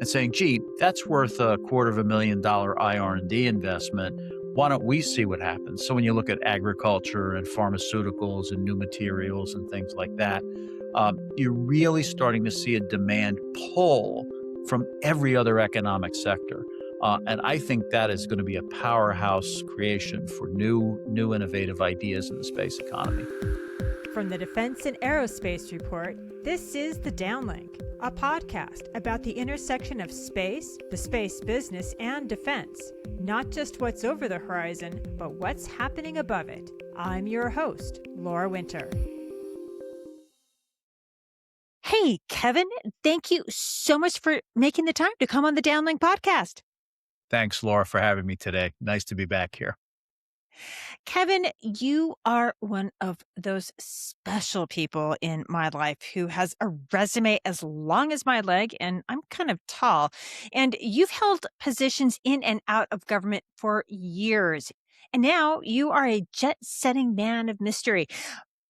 and saying, gee, that's worth $250,000 IR&D investment. Why don't we see what happens? So when you look at agriculture and pharmaceuticals and new materials and things like that, you're really starting to see a demand pull from every other economic sector. And I think that is going to be a powerhouse creation for new innovative ideas in the space economy. From the Defense and Aerospace Report, this is The Downlink, a podcast about the intersection of space, the space business, and defense. Not just what's over the horizon, but what's happening above it. I'm your host, Laura Winter. Hey, Kevin, thank you so much for making the time to come on the Downlink podcast. Thanks, Laura, for having me today. Nice to be back here. Kevin, you are one of those special people in my life who has a resume as long as my leg, and I'm kind of tall. And you've held positions in and out of government for years. And now you are a jet-setting man of mystery.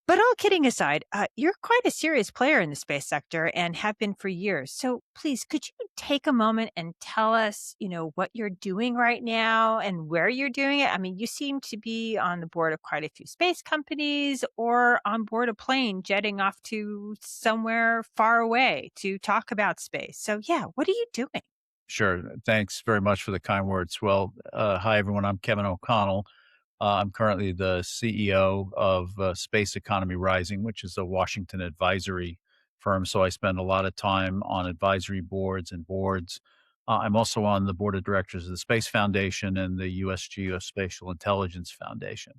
But all kidding aside, you're quite a serious player in the space sector and have been for years. So please, could you take a moment and tell us, what you're doing right now and where you're doing it? I mean, you seem to be on the board of quite a few space companies or on board a plane jetting off to somewhere far away to talk about space. So yeah, what are you doing? Sure. Thanks very much for the kind words. Well, hi, everyone. I'm Kevin O'Connell. I'm currently the CEO of Space Economy Rising, which is a Washington advisory firm. So I spend a lot of time on advisory boards and boards. I'm also on the board of directors of the Space Foundation and the U.S. Geospatial Intelligence Foundation.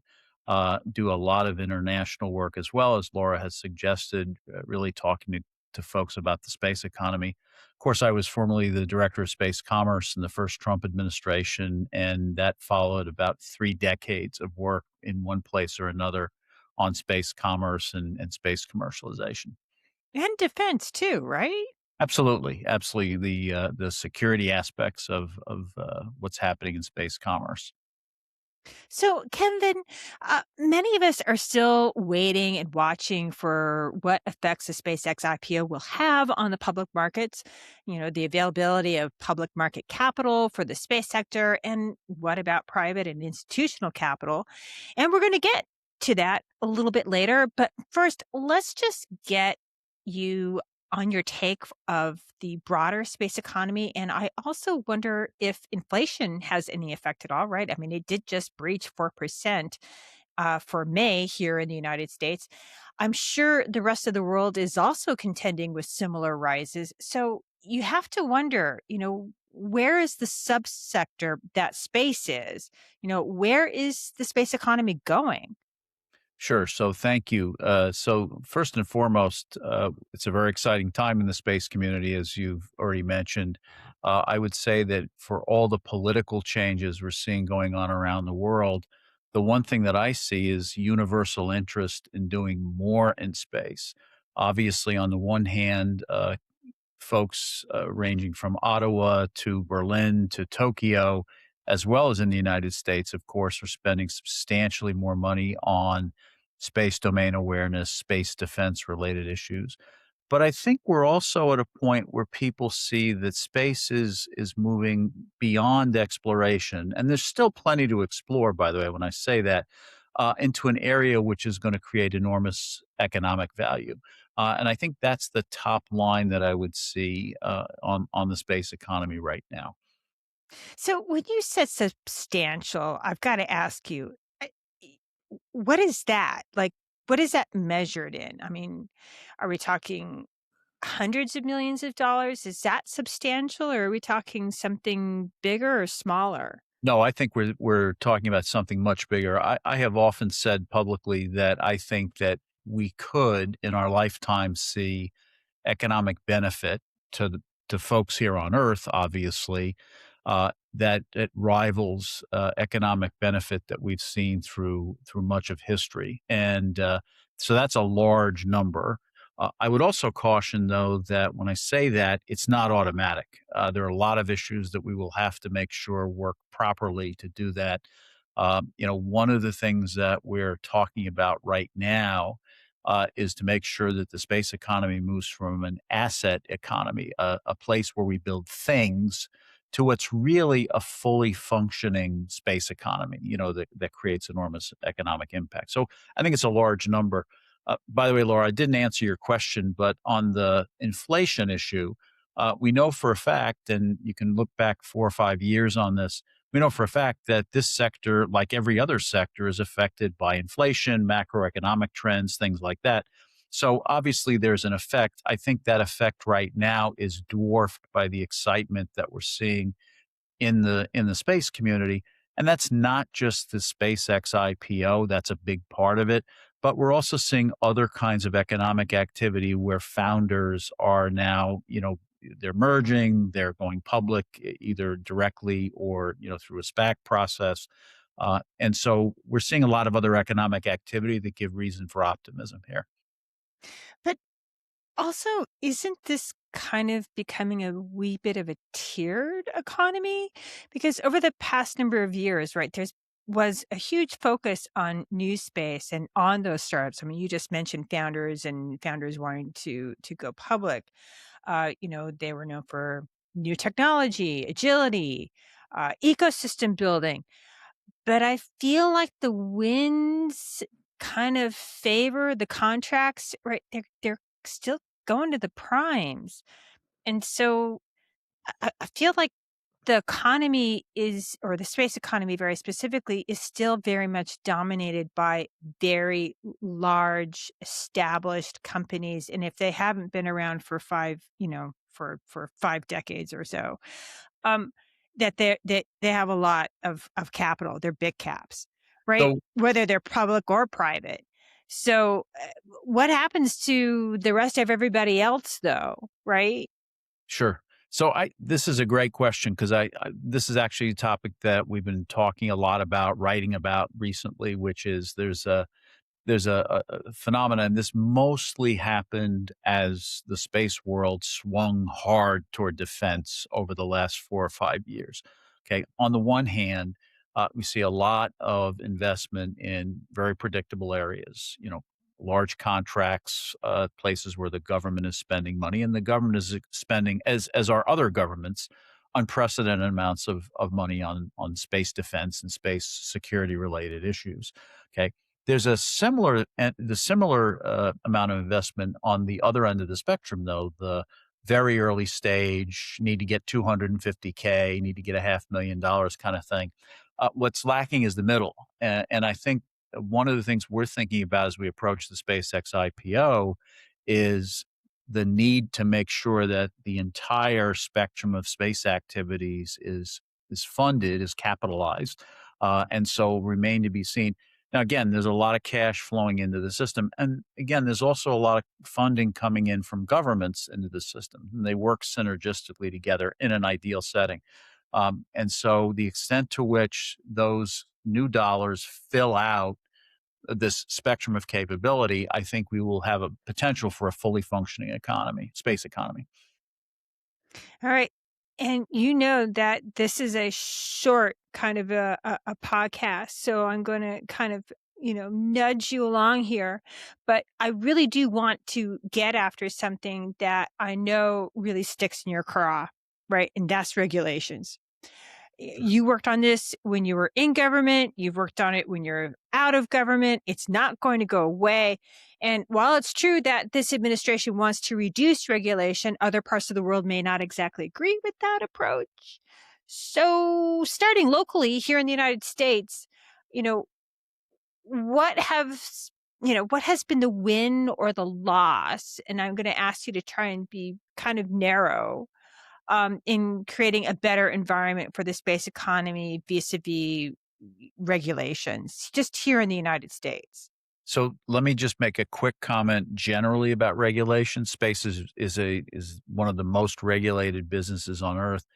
Do a lot of international work as well, as Laura has suggested, really talking to folks about the space economy. Of course, I was formerly the director of space commerce in the first Trump administration, and that followed about 3 decades of work in one place or another on space commerce and space commercialization. And defense too, right? Absolutely, absolutely. The security aspects of what's happening in space commerce. So, Kevin, many of us are still waiting and watching for what effects the SpaceX IPO will have on the public markets, the availability of public market capital for the space sector, and what about private and institutional capital? And we're going to get to that a little bit later. But first, let's just get you on your take of the broader space economy. And I also wonder if inflation has any effect at all, right? I mean, it did just breach 4% for May here in the United States. I'm sure the rest of the world is also contending with similar rises. So you have to wonder, where is the subsector that space is? Where is the space economy going? Sure. So thank you. So first and foremost, it's a very exciting time in the space community, as you've already mentioned. I would say that for all the political changes we're seeing going on around the world, the one thing that I see is universal interest in doing more in space. Obviously, on the one hand, folks ranging from Ottawa to Berlin to Tokyo, as well as in the United States, of course, are spending substantially more money on space domain awareness, space defense related issues. But I think we're also at a point where people see that space is moving beyond exploration. And there's still plenty to explore, by the way, when I say that, into an area which is going to create enormous economic value. And I think that's the top line that I would see on the space economy right now. So when you said substantial, I've got to ask you, y- what is that? Like, what is that measured in? I mean, are we talking hundreds of millions of dollars? Is that substantial, or are we talking something bigger or smaller? No, I think we're talking about something much bigger. I have often said publicly that I think that we could, in our lifetime, see economic benefit to to folks here on Earth, obviously, that it rivals economic benefit that we've seen through much of history, and so that's a large number. I would also caution, though, that when I say that, it's not automatic. There are a lot of issues that we will have to make sure work properly to do that. One of the things that we're talking about right now is to make sure that the space economy moves from an asset economy, a place where we build things, to what's really a fully functioning space economy, that creates enormous economic impact. So I think it's a large number. By the way, Laura, I didn't answer your question, but on the inflation issue, we know for a fact, and you can look back 4 or 5 years on this, we know for a fact that this sector, like every other sector, is affected by inflation, macroeconomic trends, things like that. So obviously there's an effect. I think that effect right now is dwarfed by the excitement that we're seeing in the space community. And that's not just the SpaceX IPO, that's a big part of it, but we're also seeing other kinds of economic activity where founders are now, they're merging, they're going public either directly or, through a SPAC process. And so we're seeing a lot of other economic activity that give reason for optimism here. But also, isn't this kind of becoming a wee bit of a tiered economy? Because over the past number of years, right, there's was a huge focus on new space and on those startups. I mean, you just mentioned founders and founders wanting to go public. They were known for new technology, agility, ecosystem building. But I feel like the winds kind of favor the contracts, right? They're still going to the primes. And so I feel like the economy is, or the space economy very specifically, is still very much dominated by very large established companies. And if they haven't been around for for 5 decades or so, um, that they have a lot of capital. They're big caps, right? So Whether they're public or private. So, what happens to the rest of everybody else, though? Right? Sure. So this is a great question because this is actually a topic that we've been talking a lot about, writing about recently, which is there's a phenomenon. This mostly happened as the space world swung hard toward defense over the last 4 or 5 years. Okay. On the one hand, we see a lot of investment in very predictable areas, large contracts, places where the government is spending money, and the government is spending, as are other governments, unprecedented amounts of money on space defense and space security related issues. Okay, there's the similar amount of investment on the other end of the spectrum, though, the very early stage, need to get 250K, need to get a $500,000 kind of thing. What's lacking is the middle. And I think one of the things we're thinking about as we approach the SpaceX IPO is the need to make sure that the entire spectrum of space activities is funded, is capitalized, and so remain to be seen. Now, again, there's a lot of cash flowing into the system. And again, there's also a lot of funding coming in from governments into the system. And they work synergistically together in an ideal setting. And so the extent to which those new dollars fill out this spectrum of capability, I think we will have a potential for a fully functioning economy, space economy. All right. And you know that this is a short kind of a podcast. So I'm going to kind of, nudge you along here. But I really do want to get after something that I know really sticks in your craw, right? And that's regulations. You worked on this when you were in government. You've worked on it when you're out of government. It's not going to go away. And while it's true that this administration wants to reduce regulation, other parts of the world may not exactly agree with that approach. So, starting locally here in the United States, you know, what have what has been the win or the loss? And I'm going to ask you to try and be kind of narrow in creating a better environment for the space economy vis-a-vis regulations, just here in the United States. So let me just make a quick comment generally about regulation. Space is one of the most regulated businesses on Earth,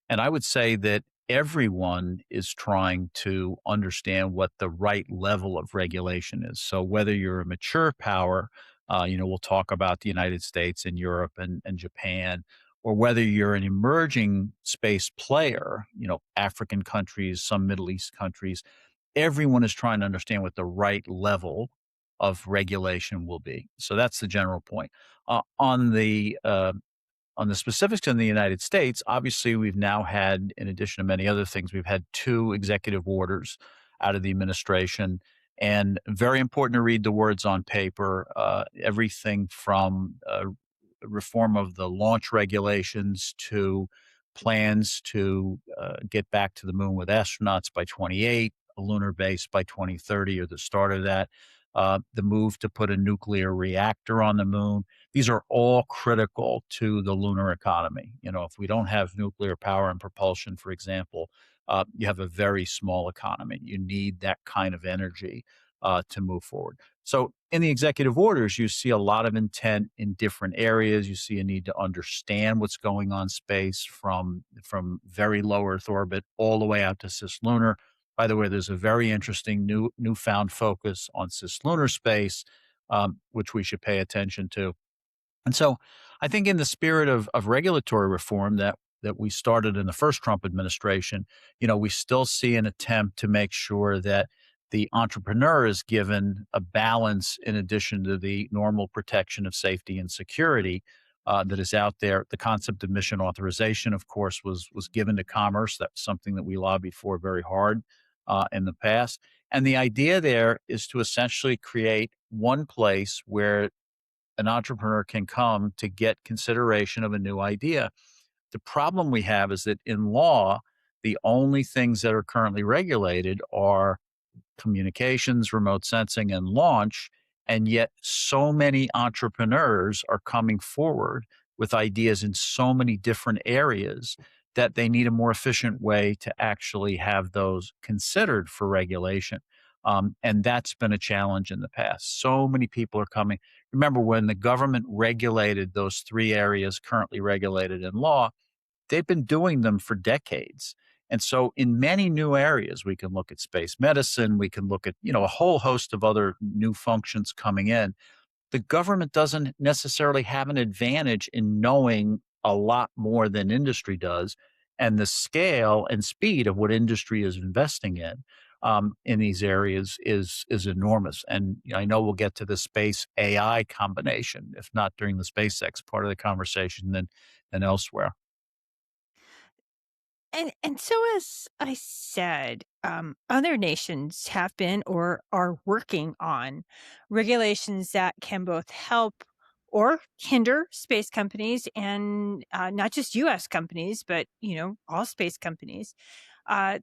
and I would say that everyone is trying to understand what the right level of regulation is. So whether you're a mature power, we'll talk about the United States and Europe and Japan, or whether you're an emerging space player, African countries, some Middle East countries, everyone is trying to understand what the right level of regulation will be. So that's the general point. On the specifics in the United States, obviously, we've now had, in addition to many other things, we've had two executive orders out of the administration. And very important to read the words on paper. Everything from reform of the launch regulations to plans to get back to the moon with astronauts by 28, a lunar base by 2030 or the start of that, the move to put a nuclear reactor on the moon. These are all critical to the lunar economy. You know, if we don't have nuclear power and propulsion, for example, you have a very small economy. You need that kind of energy to move forward. So, in the executive orders, you see a lot of intent in different areas. You see a need to understand what's going on space from very low Earth orbit all the way out to cislunar. By the way, there's a very interesting newfound focus on cislunar space, which we should pay attention to. And so I think in the spirit of regulatory reform that we started in the first Trump administration, you know, we still see an attempt to make sure that the entrepreneur is given a balance in addition to the normal protection of safety and security that is out there. The concept of mission authorization, of course, was given to commerce. That's something that we lobbied for very hard in the past. And the idea there is to essentially create one place where an entrepreneur can come to get consideration of a new idea. The problem we have is that in law, the only things that are currently regulated are communications, remote sensing, and launch. And yet, so many entrepreneurs are coming forward with ideas in so many different areas that they need a more efficient way to actually have those considered for regulation. And that's been a challenge in the past. So many people are coming. Remember, when the government regulated those three areas currently regulated in law, they've been doing them for decades. And so in many new areas, we can look at space medicine, we can look at, you know, a whole host of other new functions coming in. The government doesn't necessarily have an advantage in knowing a lot more than industry does. And the scale and speed of what industry is investing in these areas is enormous. And you know, I know we'll get to the space AI combination, if not during the SpaceX part of the conversation, then elsewhere. And so as I said, other nations have been or are working on regulations that can both help or hinder space companies and not just US companies, but you know, all space companies. Uh,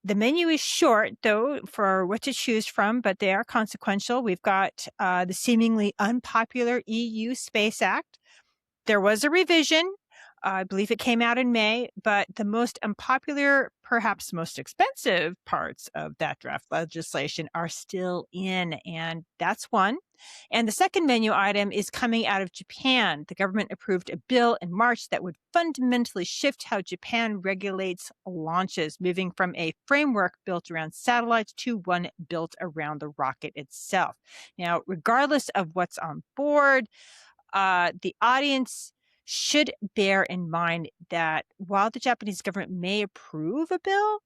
the menu is short, though, for what to choose from, but they are consequential. We've got the seemingly unpopular EU Space Act. There was a revision. I believe it came out in May, but the most unpopular, perhaps most expensive parts of that draft legislation are still in, and that's one. And the second menu item is coming out of Japan. The government approved a bill in March that would fundamentally shift how Japan regulates launches, moving from a framework built around satellites to one built around the rocket itself. Now, regardless of what's on board, the audience should bear in mind that while the Japanese government may approve a bill,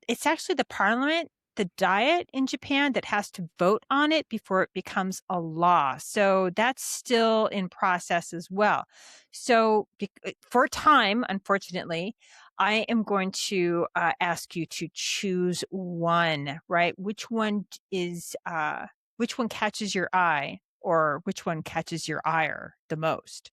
it's actually the parliament, the Diet in Japan, that has to vote on it before it becomes a law. So that's still in process as well. So, for time, unfortunately, I am going to ask you to choose one, right? Which one catches your eye, or which one catches your ire the most?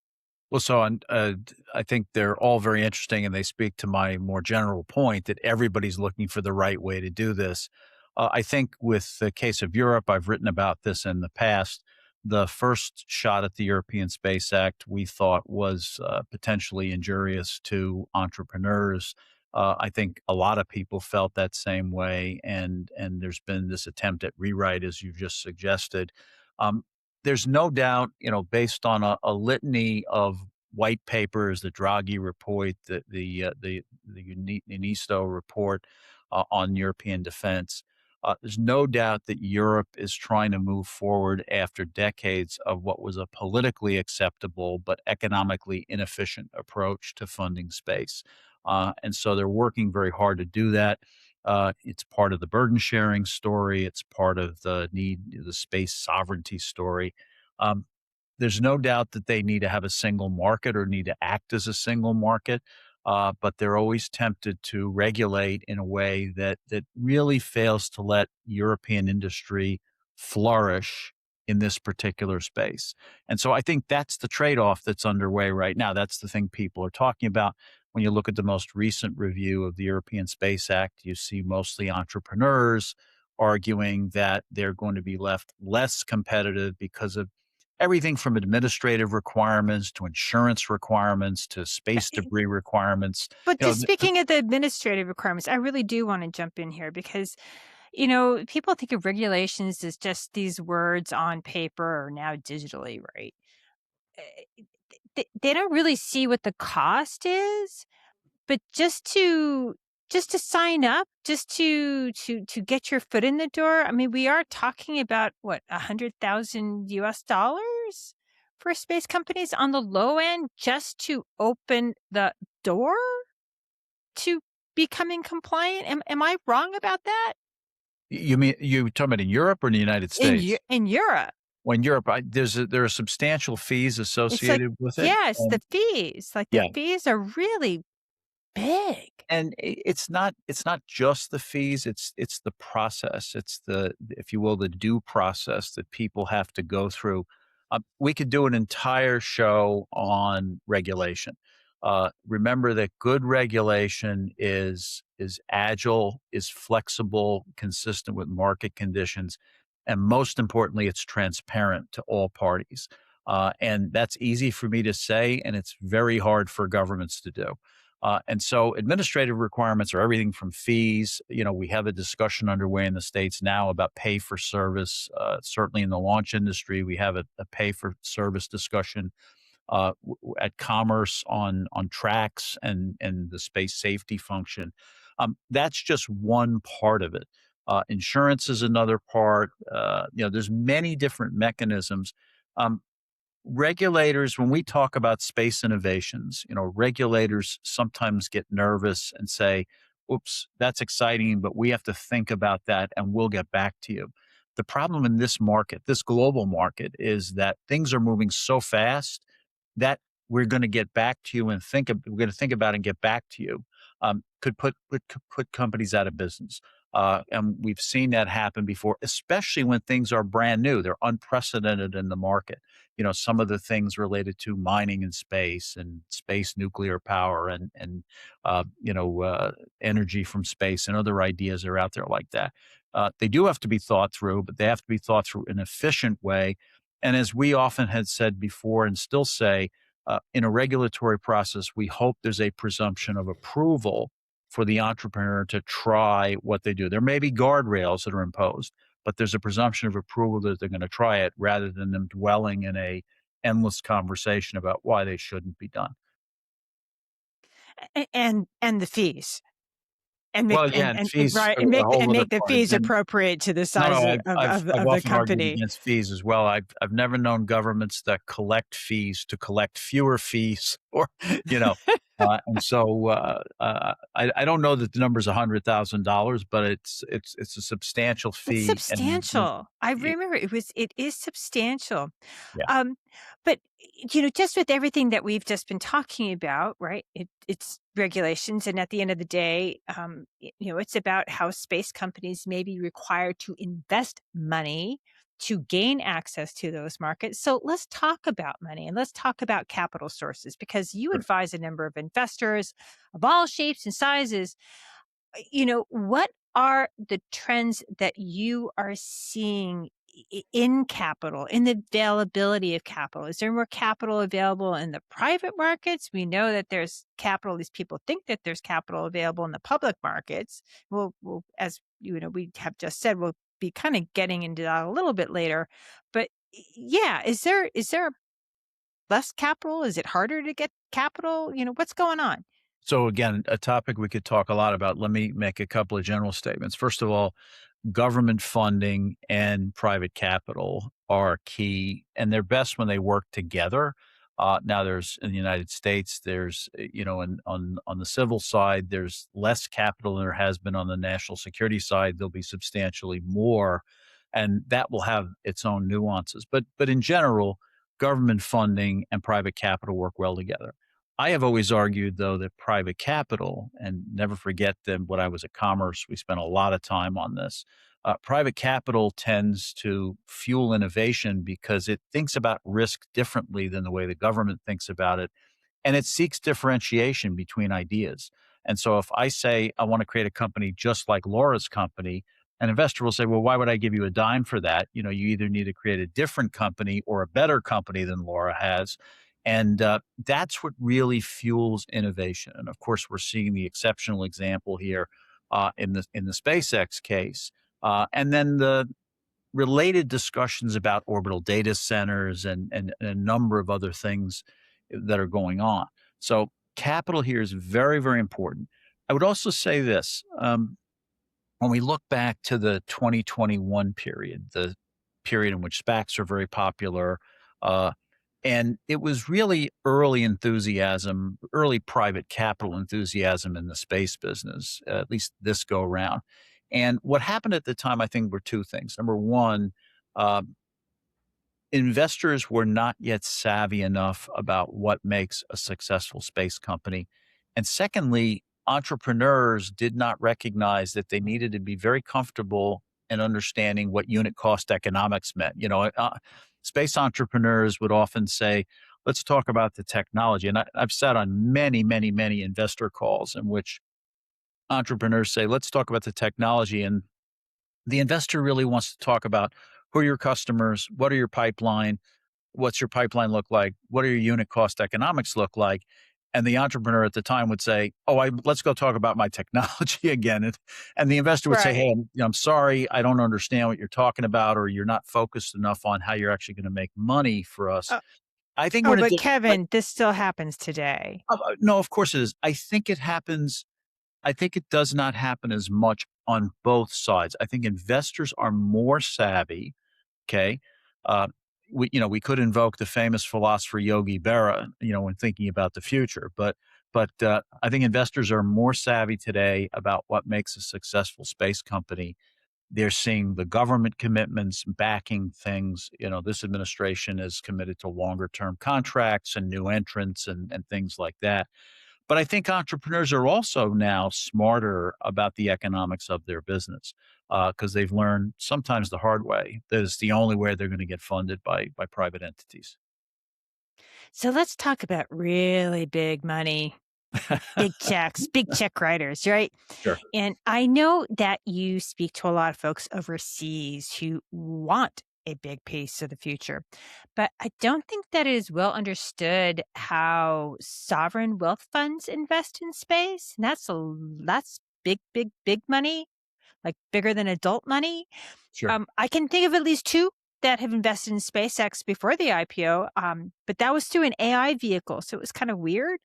Well, so I think they're all very interesting, and they speak to my more general point that everybody's looking for the right way to do this. I think with the case of Europe, I've written about this in the past. The first shot at the European Space Act we thought was potentially injurious to entrepreneurs. I think a lot of people felt that same way, and there's been this attempt at rewrite, as you've just suggested. Um, there's no doubt, you know, based on a litany of white papers, the Draghi report, the UNISTO report on European defense. There's no doubt that Europe is trying to move forward after decades of what was a politically acceptable but economically inefficient approach to funding space. And so they're working very hard to do that. It's part of the burden sharing story. It's part of the space sovereignty story. Um, there's no doubt that they need to have a single market or need to act as a single market, but they're always tempted to regulate in a way that really fails to let European industry flourish in this particular space. And so I think that's the trade-off that's underway right now. That's the thing people are talking about. When you look at the most recent review of the European Space Act, you see mostly entrepreneurs arguing that they're going to be left less competitive because of everything from administrative requirements to insurance requirements to space debris requirements. But You know, just speaking of the administrative requirements, I really do wanna jump in here because, people think of regulations as just these words on paper or now digitally, right? Eh, they don't really see what the cost is, but just to sign up, just to get your foot in the door, I mean, we are talking about, what, $100,000 for space companies on the low end just to open the door to becoming compliant? Am I wrong about that? you mean you talking about in Europe or in the United States? In Europe, When Europe, there are substantial fees it's like, associated with it. yes, the fees, like, the Yeah. fees are really big. And it's not just the fees, it's the process. It's the, if you will, the due process that people have to go through. We could do an entire show on regulation. Remember that good regulation is agile, is flexible, consistent with market conditions, and most importantly, it's transparent to all parties. And that's easy for me to say, and it's very hard for governments to do. And so administrative requirements are everything from fees. We have a discussion underway in the States now about pay for service. Certainly in the launch industry, we have a pay for service discussion at Commerce on tracks and the space safety function. That's just one part of it. Insurance is another part. There's many different mechanisms. Um, Regulators, when we talk about space innovations, regulators sometimes get nervous and say, oops, that's exciting, but we have to think about that and we'll get back to you. The problem in this market, this global market, is that things are moving so fast that we're going to get back to you and we're going to think about and get back to you. Could put companies out of business. And we've seen that happen before, especially when things are brand new. They're unprecedented in the market. Some of the things related to mining in space and space nuclear power and energy from space and other ideas are out there like that. They do have to be thought through, but they have to be thought through in an efficient way. And as we often had said before and still say, in a regulatory process, we hope there's a presumption of approval for the entrepreneur to try what they do. There may be guardrails that are imposed, but there's a presumption of approval that they're going to try it rather than them dwelling in a endless conversation about why they shouldn't be done. And the fees. And make Well, yeah, and and fees right, are a and whole other make the part. fees And appropriate to the no, no, size I've of the often argued company. against fees as well. I've never known governments that collect fees to collect fewer fees, or you know, and so I don't know that the number is $100,000, but it's a substantial It's fee, and substantial. I y- remember it is substantial. yeah. But, just with everything that we've just been talking about, right? It's regulations, and at the end of the day, it's about how space companies may be required to invest money to gain access to those markets. So let's talk about money and let's talk about capital sources because you Sure. advise a number of investors of all shapes and sizes. What are the trends that you are seeing in capital, in the availability of capital? Is there more capital available in the private markets? We know that there's capital. These people think that there's capital available in the public markets. Well, as we have just said, we'll be kind of getting into that a little bit later. But yeah, is there less capital? Is it harder to get capital? What's going on? So again, a topic we could talk a lot about. Let me make a couple of general statements. First of all, government funding and private capital are key, and they're best when they work together. Now there's in the United States, there's, on the civil side, there's less capital than there has been on the national security side. There'll be substantially more, and that will have its own nuances. But in general, government funding and private capital work well together. I have always argued, though, that private capital, and never forget that when I was at Commerce, we spent a lot of time on this. Private capital tends to fuel innovation because it thinks about risk differently than the way the government thinks about it, and it seeks differentiation between ideas. And so if I say I want to create a company just like Laura's company, an investor will say, well, why would I give you a dime for that? You either need to create a different company or a better company than Laura has. And that's what really fuels innovation. And of course, we're seeing the exceptional example here in the SpaceX case. And then the related discussions about orbital data centers and a number of other things that are going on. So capital here is very, very important. I would also say this. When we look back to the 2021 period, the period in which SPACs are very popular, uh, and it was really early enthusiasm, early private capital enthusiasm in the space business, at least this go around. And what happened at the time, I think, were two things. Number one, uh, investors were not yet savvy enough about what makes a successful space company. And secondly, entrepreneurs did not recognize that they needed to be very comfortable in understanding what unit cost economics meant. Space entrepreneurs would often say, let's talk about the technology. And I've sat on many, many, many investor calls in which entrepreneurs say, let's talk about the technology. And the investor really wants to talk about who are your customers, what are your pipeline, what's your pipeline look like, what do your unit cost economics look like, and the entrepreneur at the time would say, "Oh, let's go talk about my technology again." And the investor would say, "Hey, Right. I'm sorry, I don't understand what you're talking about, or you're not focused enough on how you're actually going to make money for us." Oh, I think we're oh, in a but but Kevin, this still happens today. no, of course it is. I think it happens. I think it does not happen as much on both sides. I think investors are more savvy. Okay. Uh, we could invoke the famous philosopher Yogi Berra, when thinking about the future, but I think investors are more savvy today about what makes a successful space company. They're seeing the government commitments backing things. This administration is committed to longer term contracts and new entrants and things like that. But I think entrepreneurs are also now smarter about the economics of their business because they've learned sometimes the hard way that it's the only way they're going to get funded by private entities. So let's talk about really big money, big checks, big check writers, right? Sure. And I know that you speak to a lot of folks overseas who want a big piece of the future, but I don't think that it is well understood how sovereign wealth funds invest in space. And that's big, big, big money, like bigger than adult money. Sure. I can think of at least two that have invested in SpaceX before the IPO, but that was through an AI vehicle, so it was kind of weird.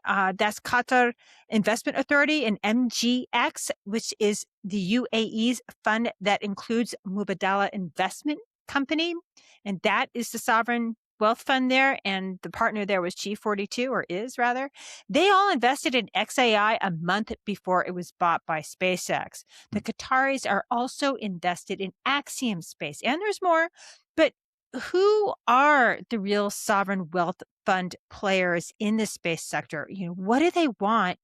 That's Qatar Investment Authority and MGX, which is the UAE's fund that includes Mubadala Investment Company. And that is the sovereign wealth fund there. And the partner there was G42, or is rather. They all invested in XAI a month before it was bought by SpaceX. The Qataris are also invested in Axiom Space. And there's more. But who are the real sovereign wealth fund players in the space sector? What do they want?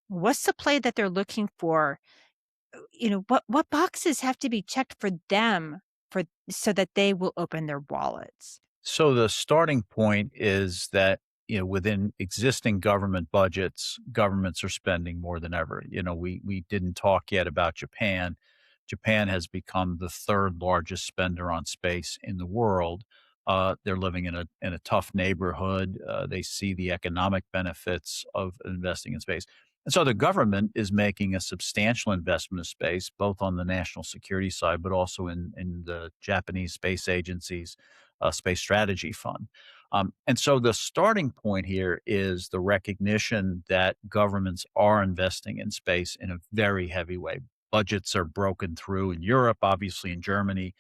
What's the play that they're looking for? What boxes have to be checked for them for so that they will open their wallets? So the starting point is that, within existing government budgets, governments are spending more than ever. We didn't talk yet about Japan. Japan has become the third largest spender on space in the world. They're living in a tough neighborhood. They see the economic benefits of investing in space. And so the government is making a substantial investment in space, both on the national security side, but also in the Japanese space agency's space strategy fund. And so the starting point here is the recognition that governments are investing in space in a very heavy way. Budgets are broken through in Europe, obviously in Germany.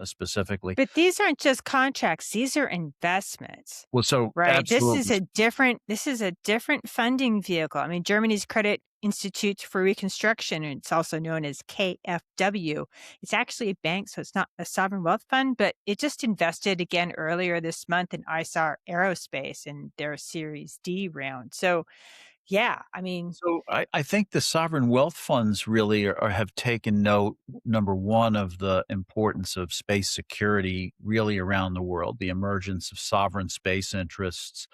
specifically. But these aren't just contracts, these are investments. Well, so Right. absolutely. This is a different funding vehicle. I mean, Germany's Credit Institute for Reconstruction, and it's also known as KfW. It's actually a bank, so it's not a sovereign wealth fund, but it just invested again earlier this month in ISAR Aerospace in their Series D round. So, yeah, I mean, So I think the sovereign wealth funds really have taken note, number one, of the importance of space security really around the world, the emergence of sovereign space interests.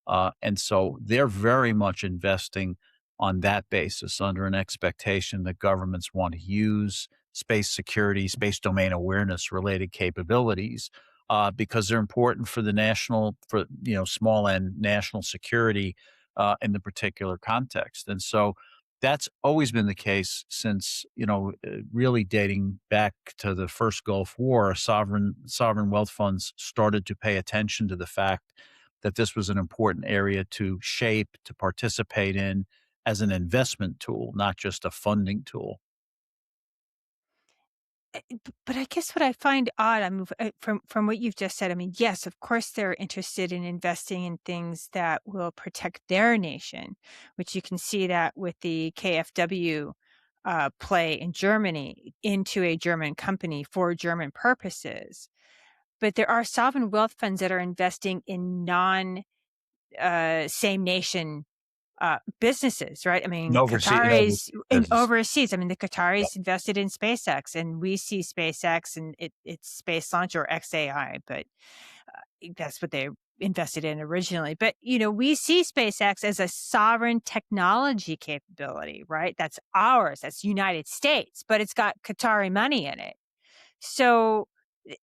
And so they're very much investing on that basis under an expectation that governments want to use space security, space domain awareness related capabilities. Because they're important for the national, for small and national security in the particular context. And so that's always been the case since, really dating back to the first Gulf War. Sovereign wealth funds started to pay attention to the fact that this was an important area to shape, to participate in as an investment tool, not just a funding tool. but I guess what I find odd, I mean, from what you've just said, I mean, yes, of course, they're interested in investing in things that will protect their nation, which you can see that with the KfW play in Germany into a German company for German purposes. But there are sovereign wealth funds that are investing in non same nation businesses, right? I mean, And overseas Qataris in business. overseas. I mean, the Yep. Qataris invested in SpaceX, and we see SpaceX and it's space launch or XAI, but that's what they invested in originally. But we see SpaceX as a sovereign technology capability, right? That's ours. That's United States, but it's got Qatari money in it. So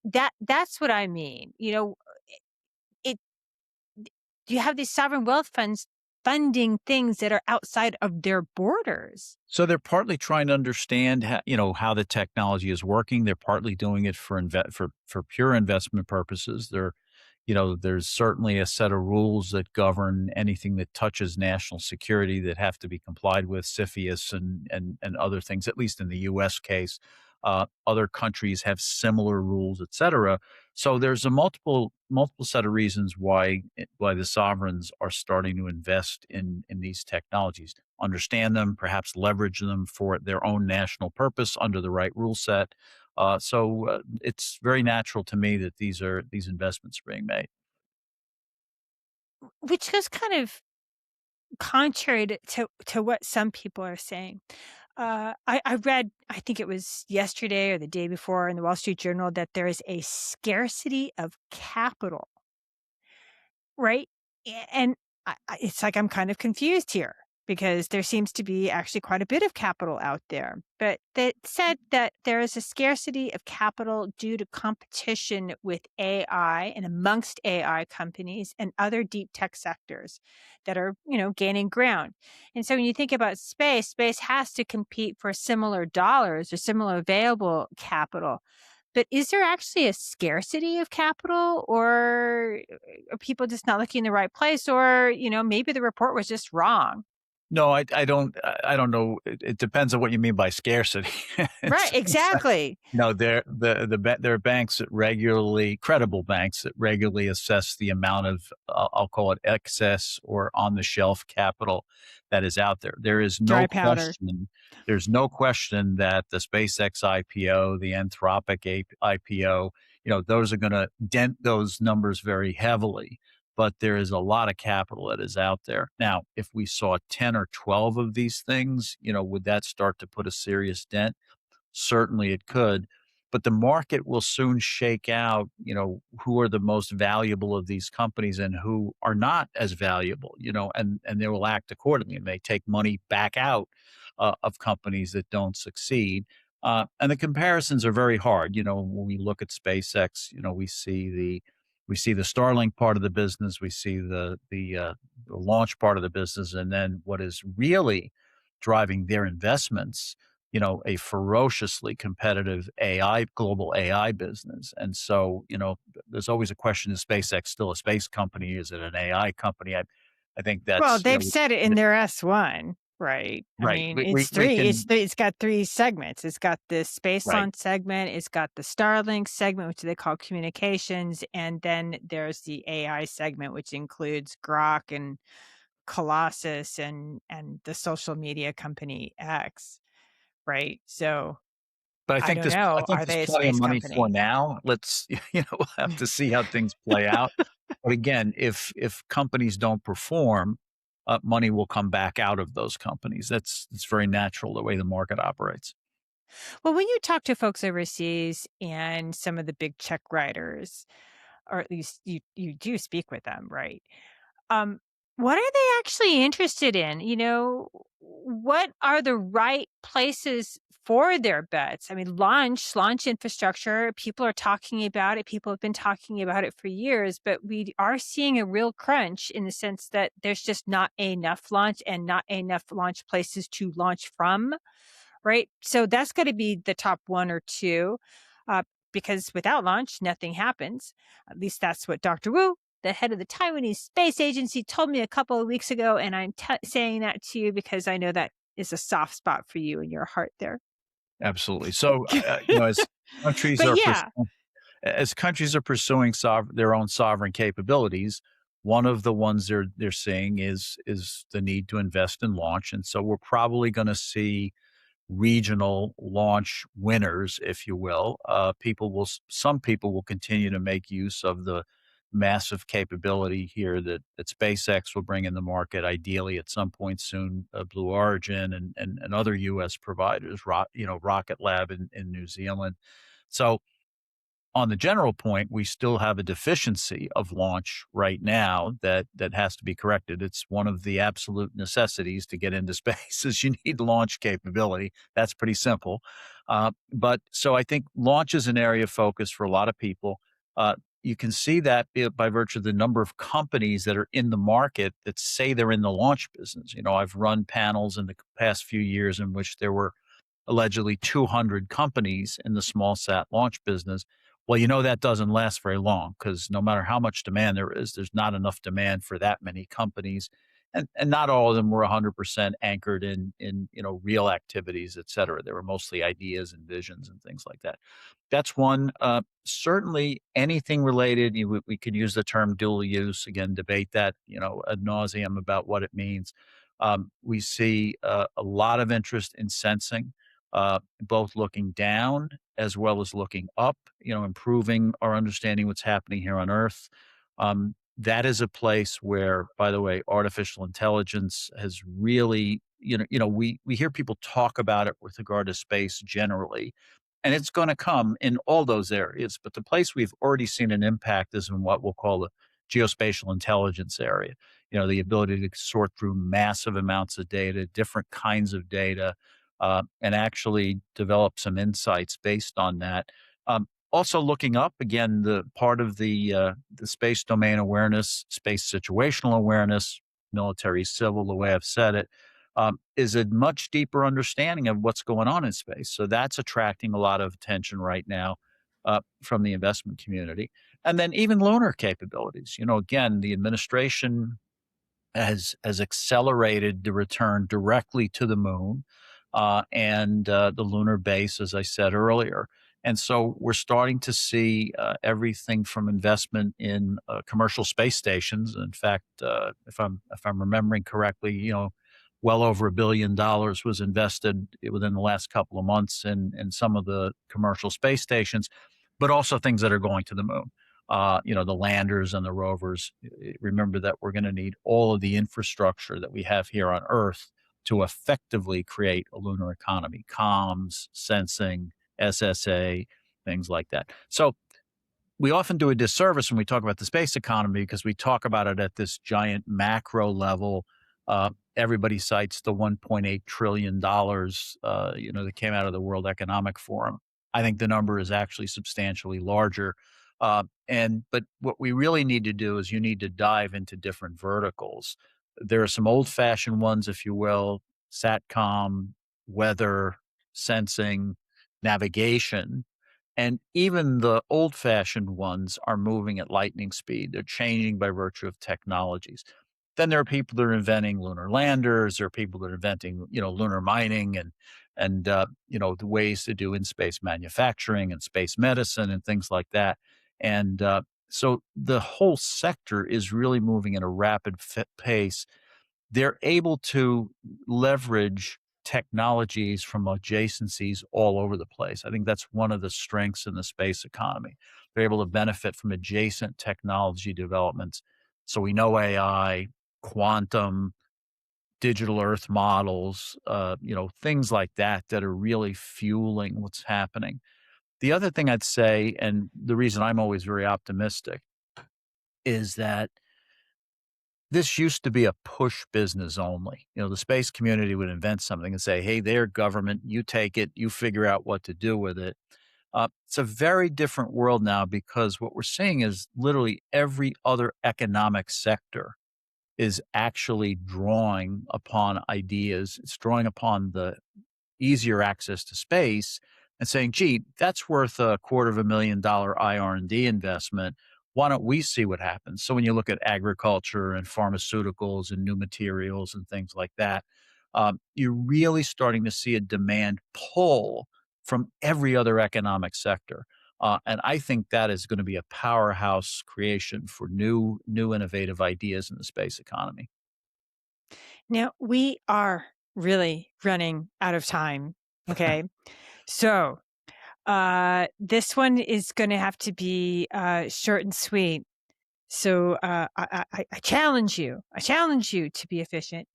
that's what I mean. It you have these sovereign wealth funds funding things that are outside of their borders. So they're partly trying to understand how the technology is working. They're partly doing it for pure investment purposes. There's certainly a set of rules that govern anything that touches national security that have to be complied with, CFIUS and other things, at least in the US case. Other countries have similar rules, et cetera. So there's a multiple set of reasons why the sovereigns are starting to invest in these technologies, understand them, perhaps leverage them for their own national purpose under the right rule set. So it's very natural to me that these investments are being made. Which goes kind of contrary to what some people are saying. I read, I think it was yesterday or the day before in the Wall Street Journal that there is a scarcity of capital, right? And it's like I'm kind of confused here because there seems to be actually quite a bit of capital out there. But they said that there is a scarcity of capital due to competition with AI and amongst AI companies and other deep tech sectors that are, gaining ground. And so when you think about space, space has to compete for similar dollars or similar available capital. But is there actually a scarcity of capital, or are people just not looking in the right place, or, maybe the report was just wrong? No, I don't know. It depends on what you mean by scarcity. Right, It's exactly. no, there are banks that regularly, credible banks that regularly assess the amount of, I'll call it excess or on the shelf capital that is out there. Dry powder. There's no question that the SpaceX IPO, the Anthropic IPO, those are going to dent those numbers very heavily. But there is a lot of capital that is out there. Now, if we saw 10 or 12 of these things, would that start to put a serious dent? Certainly it could, but the market will soon shake out, who are the most valuable of these companies and who are not as valuable, and they will act accordingly and they take money back out of companies that don't succeed. And the comparisons are very hard. When we look at SpaceX, we see the Starlink part of the business, we see the launch part of the business, and then what is really driving their investments, a ferociously competitive global AI business. And so, there's always a question: is SpaceX still a space company? Is it an AI company? I think Well, that's, they've said it in their S1, right? I Right. mean, We can it's got 3 segments. It's got the space right. launch segment, it's got the Starlink segment, which they call communications, and then there's the AI segment, which includes Grok and Colossus and the social media company X, right? So, But I don't I know, think are there's they a plenty of space money for company? now. Let's we'll have to see how things play out. But again, if companies don't perform, money will come back out of those companies. It's very natural the way the market operates. Well, when you talk to folks overseas and some of the big check writers, or at least you do speak with them, right? Um, what are they actually interested in? What are the right places for their bets? I mean, launch infrastructure, people are talking about it. People have been talking about it for years, but we are seeing a real crunch in the sense that there's just not enough launch and not enough launch places to launch from, right? So that's got to be the top one or two, uh, because without launch, nothing happens. At least that's what Dr. Wu, the head of the Taiwanese Space Agency, told me a couple of weeks ago. And I'm saying that to you because I know that is a soft spot for you in your heart there. Absolutely. So, countries But are yeah, countries are pursuing their own sovereign capabilities, one of the ones they're seeing is the need to invest in launch, and so we're probably going to see regional launch winners, if you will. Some people will continue to make use of the massive capability here that SpaceX will bring in the market, ideally at some point soon, Blue Origin and other U.S. providers, Rocket Lab in New Zealand. So on the general point, we still have a deficiency of launch right now that has to be corrected. It's one of the absolute necessities to get into space is you need launch capability. That's pretty simple. But so I think launch is an area of focus for a lot of people. You can see that by virtue of the number of companies that are in the market that say they're in the launch business. I've run panels in the past few years in which there were allegedly 200 companies in the small sat launch business. Well, that doesn't last very long because no matter how much demand there is, there's not enough demand for that many companies. And not all of them were 100% anchored in real activities, et cetera. They were mostly ideas and visions and things like that. That's one. Certainly anything related, we could use the term dual use, again, debate that, ad nauseum about what it means. We see a lot of interest in sensing, both looking down as well as looking up, improving our understanding what's happening here on Earth. That is a place where, by the way, artificial intelligence has really, we hear people talk about it with regard to space generally, and it's going to come in all those areas. But the place we've already seen an impact is in what we'll call the geospatial intelligence area. The ability to sort through massive amounts of data, different kinds of data, and actually develop some insights based on that. Also, looking up again, the part of the space domain awareness, space situational awareness, military, civil, the way I've said it, is a much deeper understanding of what's going on in space. So that's attracting a lot of attention right now from the investment community, and then even lunar capabilities. Again, the administration has accelerated the return directly to the moon and the lunar base, as I said earlier. And so we're starting to see everything from investment in commercial space stations. In fact, if I'm remembering correctly, well over $1 billion was invested within the last couple of months in some of the commercial space stations, but also things that are going to the moon. The landers and the rovers. Remember that we're going to need all of the infrastructure that we have here on Earth to effectively create a lunar economy, comms, sensing, SSA, things like that. So we often do a disservice when we talk about the space economy because we talk about it at this giant macro level. Everybody cites the $1.8 trillion, that came out of the World Economic Forum. I think the number is actually substantially larger. But what we really need to do is you need to dive into different verticals. There are some old fashioned ones, if you will, satcom, weather, sensing, navigation, and even the old fashioned ones are moving at lightning speed. They're changing by virtue of technologies. Then there are people that are inventing lunar landers. There are people that are inventing, lunar mining and the ways to do in space manufacturing and space medicine and things like that. And so the whole sector is really moving at a rapid pace. They're able to leverage technologies from adjacencies all over the place. I think that's one of the strengths in the space economy. They're able to benefit from adjacent technology developments. So we know AI, quantum, digital earth models, things like that that are really fueling what's happening. The other thing I'd say, and the reason I'm always very optimistic, is that this used to be a push business only. The space community would invent something and say, hey, they're government, you take it, you figure out what to do with it. It's a very different world now because what we're seeing is literally every other economic sector is actually drawing upon ideas. It's drawing upon the easier access to space and saying, gee, that's worth $250,000 IR&D investment. Why don't we see what happens? So when you look at agriculture and pharmaceuticals and new materials and things like that, you're really starting to see a demand pull from every other economic sector. And I think that is going to be a powerhouse creation for new innovative ideas in the space economy. Now, we are really running out of time. Okay. So, this one is going to have to be short and sweet. So, I challenge you. I challenge you to be efficient.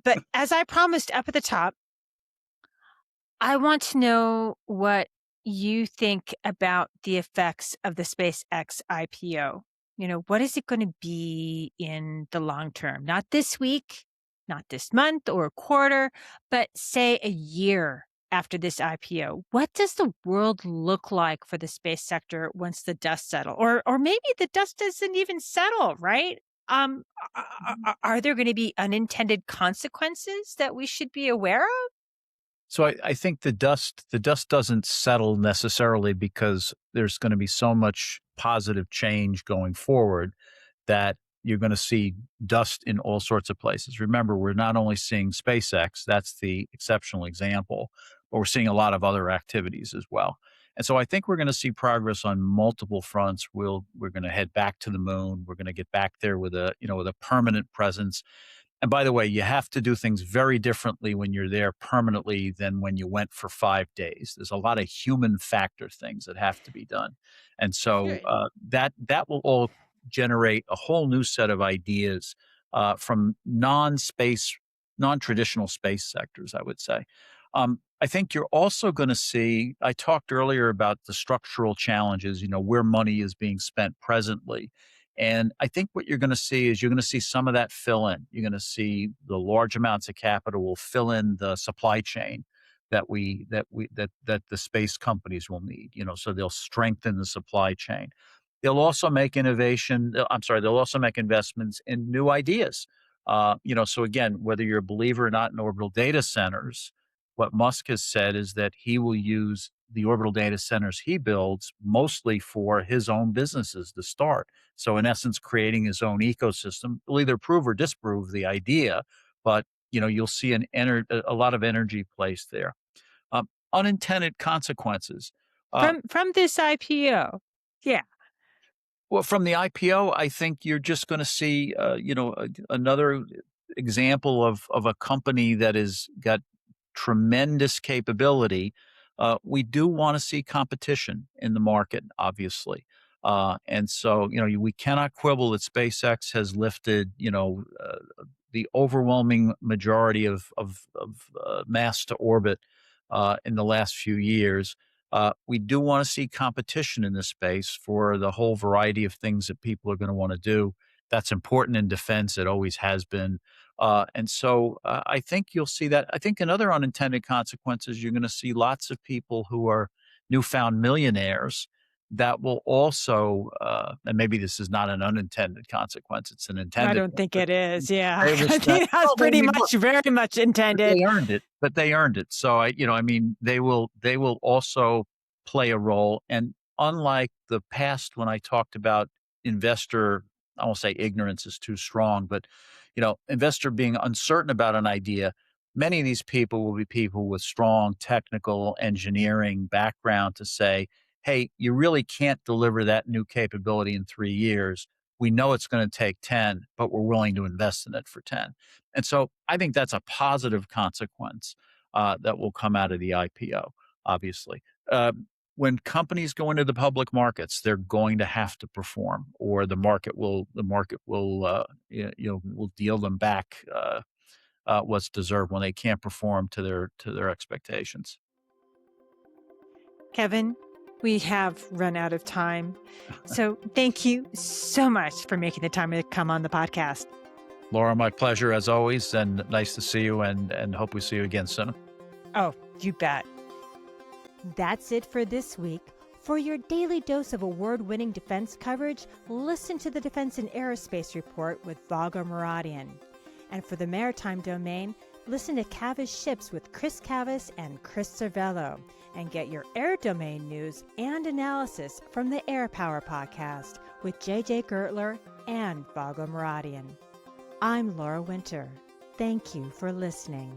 But as I promised up at the top, I want to know what you think about the effects of the SpaceX IPO. What is it going to be in the long term? Not this week, not this month or a quarter, but say a year after this IPO. What does the world look like for the space sector once the dust settle? Or maybe the dust doesn't even settle, right? Um, are there going to be unintended consequences that we should be aware of? So I think the dust doesn't settle necessarily because there's going to be so much positive change going forward that you're going to see dust in all sorts of places. Remember, we're not only seeing SpaceX, that's the exceptional example, but we're seeing a lot of other activities as well. And so I think we're going to see progress on multiple fronts. We're going to head back to the moon. We're going to get back there with a permanent presence. And by the way, you have to do things very differently when you're there permanently than when you went for 5 days. There's a lot of human factor things that have to be done, and so Sure. that will all generate a whole new set of ideas from non-traditional space sectors. I would say. I think you're also going to see. I talked earlier about the structural challenges. Where money is being spent presently, and I think what you're going to see is you're going to see some of that fill in. You're going to see the large amounts of capital will fill in the supply chain that the space companies will need. So they'll strengthen the supply chain. They'll also make innovation. I'm sorry. They'll also make investments in new ideas. So again, whether you're a believer or not in orbital data centers, what Musk has said is that he will use the orbital data centers he builds mostly for his own businesses to start. So in essence, creating his own ecosystem. Will either prove or disprove the idea, but you'll see a lot of energy placed there. Unintended consequences. Uh, From this IPO. Yeah. well, from the IPO, I think you're just going to see, another example of a company that has got tremendous capability. We do want to see competition in the market, obviously. And so, we cannot quibble that SpaceX has lifted, the overwhelming majority of mass to orbit in the last few years. We do want to see competition in this space for the whole variety of things that people are going to want to do. That's important in defense. It always has been. And so I think you'll see that. I think another unintended consequence is you're going to see lots of people who are newfound millionaires that will also, and maybe this is not an unintended consequence, it's an I intended don't one, think but it is. Yeah. they will I spend, think that's well, I pretty mean, look, much very much but intended. they earned it, but they earned it. So I mean, they will also play a role. And unlike the past when I talked about investor, I won't say ignorance is too strong, but investor being uncertain about an idea, many of these people will be people with strong technical engineering background to say, hey, you really can't deliver that new capability in 3 years. We know it's going to take 10, but we're willing to invest in it for 10. And so I think that's a positive consequence that will come out of the IPO, obviously. When companies go into the public markets, they're going to have to perform, or the market will deal them back what's deserved when they can't perform to their expectations. Kevin, we have run out of time. So thank you so much for making the time to come on the podcast. Laura, my pleasure as always, and nice to see you, and hope we see you again soon. Oh, you bet. That's it for this week. For your daily dose of award-winning defense coverage, listen to the Defense and Aerospace Report with Vago Muradian. And for the maritime domain, listen to Cavis Ships with Chris Cavis and Chris Cervello. And get your air domain news and analysis from the Air Power Podcast with JJ Gertler and Vago Muradian. I'm Laura Winter. Thank you for listening.